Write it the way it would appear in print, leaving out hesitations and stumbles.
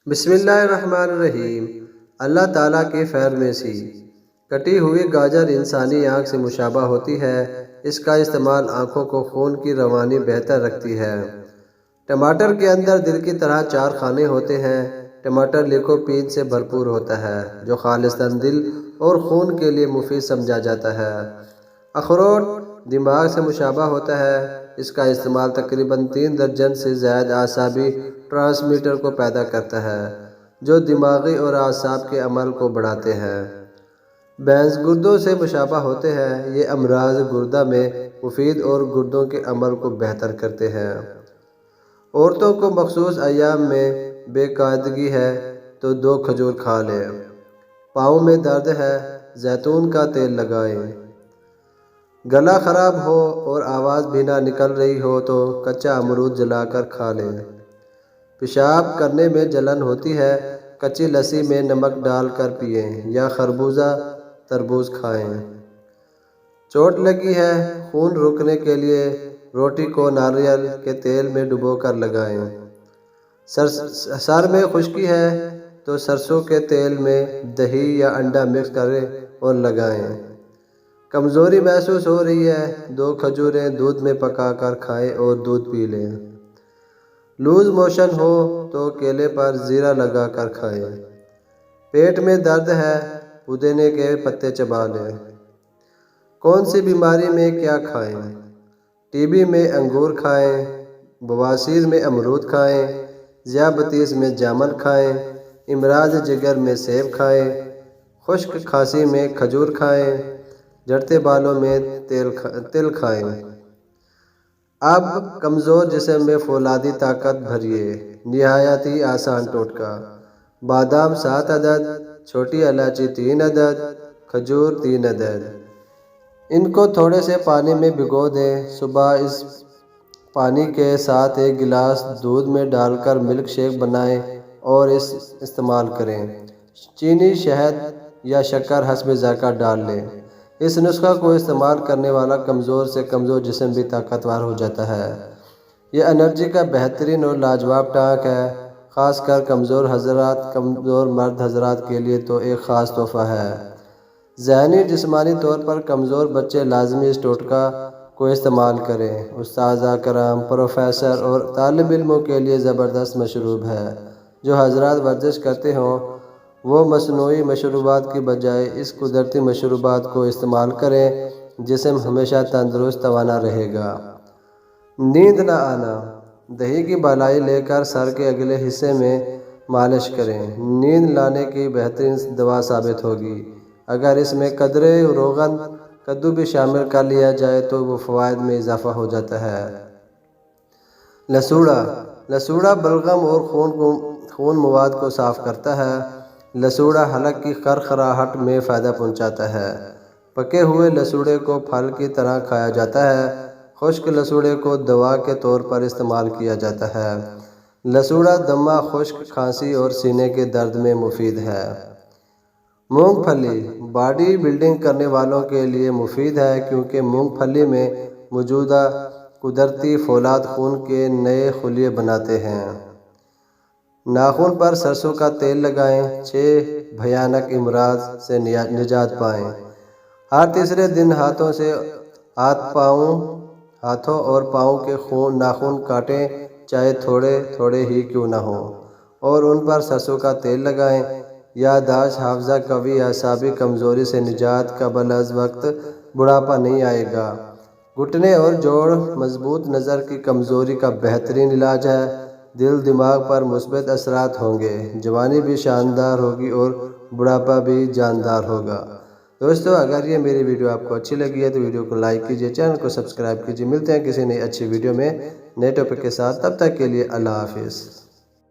بسم اللہ الرحمن الرحیم۔ اللہ تعالیٰ کی خیر میں سی کٹی ہوئی گاجر انسانی آنکھ سے مشابہ ہوتی ہے۔ اس کا استعمال آنکھوں کو خون کی روانی بہتر رکھتی ہے۔ ٹماٹر کے اندر دل کی طرح 4 خانے ہوتے ہیں۔ ٹماٹر لیکوپین سے بھرپور ہوتا ہے جو خالصتاً دل اور خون کے لیے مفید سمجھا جاتا ہے۔ اخروٹ دماغ سے مشابہ ہوتا ہے۔ اس کا استعمال تقریباً 3 درجن سے زائد اعصابی ٹرانسمیٹر کو پیدا کرتا ہے جو دماغی اور اعصاب کے عمل کو بڑھاتے ہیں۔ بینز گردوں سے مشابہ ہوتے ہیں۔ یہ امراض گردہ میں مفید اور گردوں کے عمل کو بہتر کرتے ہیں۔ عورتوں کو مخصوص ایام میں بے قاعدگی ہے تو 2 کھجور کھا لیں۔ پاؤں میں درد ہے، زیتون کا تیل لگائیں۔ گلا خراب ہو اور آواز بھی نہ نکل رہی ہو تو کچا امرود جلا کر کھا لیں۔ پیشاب کرنے میں جلن ہوتی ہے، کچی لسی میں نمک ڈال کر پئیں یا خربوزہ تربوز کھائیں۔ چوٹ لگی ہے، خون روکنے کے لیے روٹی کو ناریل کے تیل میں ڈبو کر لگائیں۔ سر میں خشکی ہے تو سرسوں کے تیل میں دہی یا انڈا مکس کریں اور لگائیں۔ کمزوری محسوس ہو رہی ہے، 2 کھجوریں دودھ میں پکا کر کھائیں اور دودھ پی لیں۔ لوز موشن ہو تو کیلے پر زیرہ لگا کر کھائیں۔ پیٹ میں درد ہے، پودینے کے پتے چبا لیں۔ کون سی بیماری میں کیا کھائیں؟ ٹی بی میں انگور کھائیں، بواسیر میں امرود کھائیں، ذیابیطس میں جامن کھائیں، امراض جگر میں سیب کھائیں، خشک کھانسی میں کھجور کھائیں، جھڑتے بالوں میں تل کھائیں۔ اب کمزور جسم میں فولادی طاقت بھریے۔ نہایتی آسان ٹوٹکا: بادام 7 عدد، چھوٹی الائچی 3 عدد، کھجور 3 عدد۔ ان کو تھوڑے سے پانی میں بھگو دیں۔ صبح اس پانی کے ساتھ 1 گلاس دودھ میں ڈال کر ملک شیک بنائیں اور استعمال کریں۔ چینی، شہد یا شکر حسب ذائقہ ڈال لیں۔ اس نسخہ کو استعمال کرنے والا کمزور سے کمزور جسم بھی طاقتور ہو جاتا ہے۔ یہ انرجی کا بہترین اور لاجواب ٹانک ہے، خاص کر کمزور مرد حضرات کے لیے تو ایک خاص تحفہ ہے۔ ذہنی جسمانی طور پر کمزور بچے لازمی اس ٹوٹکا کو استعمال کریں۔ اساتذہ کرام، پروفیسر اور طالب علموں کے لیے زبردست مشروب ہے۔ جو حضرات ورزش کرتے ہوں وہ مصنوعی مشروبات کی بجائے اس قدرتی مشروبات کو استعمال کریں۔ جسم ہمیشہ تندرست توانا رہے گا۔ نیند نہ آنا: دہی کی بالائی لے کر سر کے اگلے حصے میں مالش کریں۔ نیند لانے کی بہترین دوا ثابت ہوگی۔ اگر اس میں قدرے روغن کدو بھی شامل کر لیا جائے تو وہ فوائد میں اضافہ ہو جاتا ہے۔ لسوڑا: لسوڑا بلغم اور خون مواد کو صاف کرتا ہے۔ لسوڑا حلق کی خرخراہٹ میں فائدہ پہنچاتا ہے۔ پکے ہوئے لسوڑے کو پھل کی طرح کھایا جاتا ہے۔ خشک لسوڑے کو دوا کے طور پر استعمال کیا جاتا ہے۔ لسوڑا دمہ، خشک کھانسی اور سینے کے درد میں مفید ہے۔ مونگ پھلی باڈی بلڈنگ کرنے والوں کے لیے مفید ہے کیونکہ مونگ پھلی میں موجود قدرتی فولاد خون کے نئے خلیے بناتے ہیں۔ ناخن پر سرسوں کا تیل لگائیں، 6 بھیانک امراض سے نجات پائیں۔ ہر تیسرے دن ہاتھوں اور پاؤں کے ناخن کاٹیں، چاہے تھوڑے ہی کیوں نہ ہوں، اور ان پر سرسوں کا تیل لگائیں۔ یادداشت، حافظہ قوی، اعصابی کمزوری سے نجات، قبل از وقت بڑھاپا نہیں آئے گا۔ گھٹنے اور جوڑ مضبوط، نظر کی کمزوری کا بہترین علاج ہے۔ دل دماغ پر مثبت اثرات ہوں گے، جوانی بھی شاندار ہوگی اور بڑھاپا بھی جاندار ہوگا۔ دوستو، اگر یہ میری ویڈیو آپ کو اچھی لگی ہے تو ویڈیو کو لائک کیجئے، چینل کو سبسکرائب کیجئے۔ ملتے ہیں کسی نئی اچھی ویڈیو میں نئے ٹاپک کے ساتھ، تب تک کے لیے اللہ حافظ۔